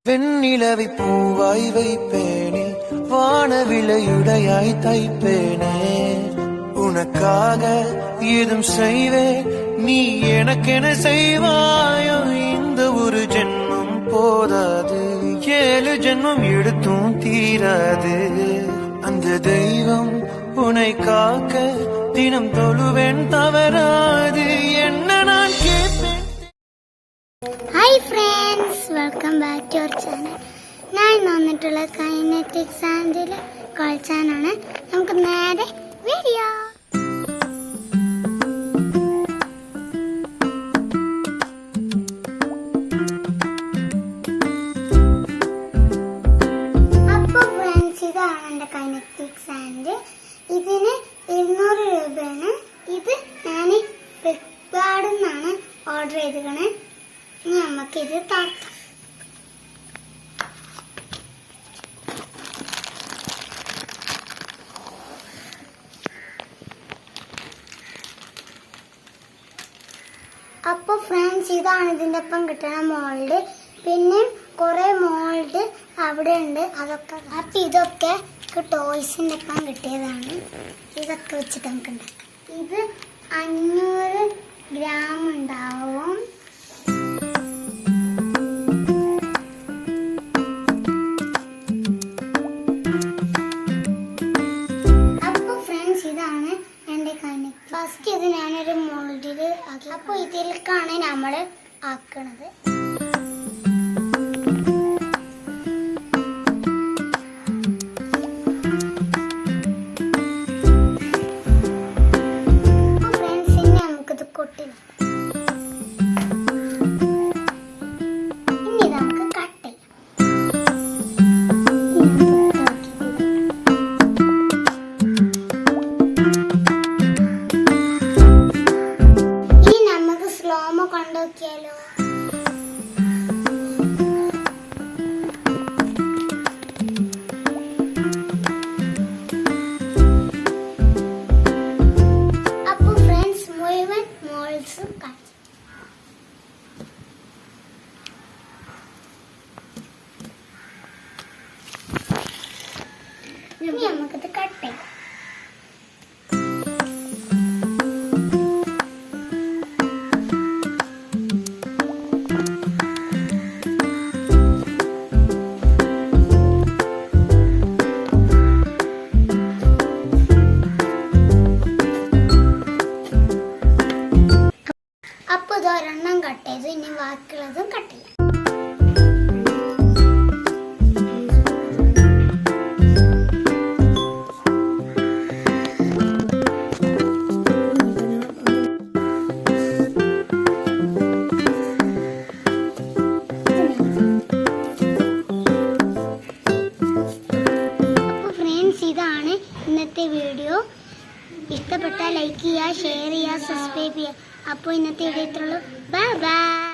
வெண்ணிலவை பூவாய் வைப்பேனே, வானவிலையுடையாய் தைப்பேனே, உனக்காக ஏதும் செய்வேன், நீ எனக்கென செய்வாயோ. இந்த ஒரு ஜென்மம் போதாது, 7 ஜென்மம் எடுத்தும் தீராது. அந்த தெய்வம் உன்னை காக்க தினம் தொழுவேன், தவறாது. என்ன நான் கேட்பேன். Hi friends, welcome back to our channel. ഞാൻ വന്നിട്ടുള്ള കൈനറ്റിക്സ് ആൻഡിൽ കളിച്ചാനാണ്. നമുക്ക് നേരെ വീഡിയോ. അപ്പോൾ ഫ്രണ്ട്സ്, ഇതാണ് എൻ്റെ കൈനറ്റിക്സ് ആൻഡ്. ഇതിന് 200 രൂപയാണ്. ഇത് ഞാൻ ഫ്ലിപ്കാർട്ടിൽ നിന്നാണ് ഓർഡർ ചെയ്തിരിക്കണേ. നമുക്കിത് താത്താം. അപ്പോൾ ഫ്രണ്ട്സ്, ഇതാണ് ഇതിൻ്റെ ഒപ്പം കിട്ടുന്ന മോൾഡ്. പിന്നെ കുറേ മോൾഡ് അവിടെ ഉണ്ട്, അതൊക്കെ. അപ്പം ഇതൊക്കെ ടോയ്സിൻ്റെ ഒപ്പം കിട്ടിയതാണ്. ഇതൊക്കെ വെച്ചിട്ട് നമുക്ക് ഉണ്ടാക്കാം. ഇത് 500 ഗ്രാം ഉണ്ടാവും. ഫസ്റ്റ് ഇത് ഞാനൊരു മോൾഡിൽ ആക്കി. അപ്പോൾ ഇതിലേക്കാണ് നമ്മൾ ആക്കണത്. ഫ്രണ്ട്സ്, ഇനി നമുക്കിത് കൊട്ടില്ല. ഇനി നമുക്ക് കട്ട് ചെയ്യാം. സ്ലോമോ കണ്ടോക്കിയാലോ? അപ്പൊ ഫ്രണ്ട്സ്, മുഴുവൻ മോൾസും കാണിച്ചു. ഇനി നമുക്കിത് കട്ട് ചെയ്യാം. അപ്പോൾ ഇതൊരെണ്ണം കട്ട് ചെയ്തു. ഇനി ബാക്കിയുള്ളതും കട്ട് ചെയ്യാം. അപ്പോൾ ഫ്രണ്ട്സ്, ഇതാണ് ഇന്നത്തെ വീഡിയോ. ഇഷ്ടപ്പെട്ടാൽ ലൈക്ക് ചെയ്യുക, ഷെയർ ചെയ്യുക, സബ്സ്ക്രൈബ് ചെയ്യുക. അപ്പോൾ ഇന്നത്തെ വീഡിയോ ഇത്രയുള്ളൂ. Bye by.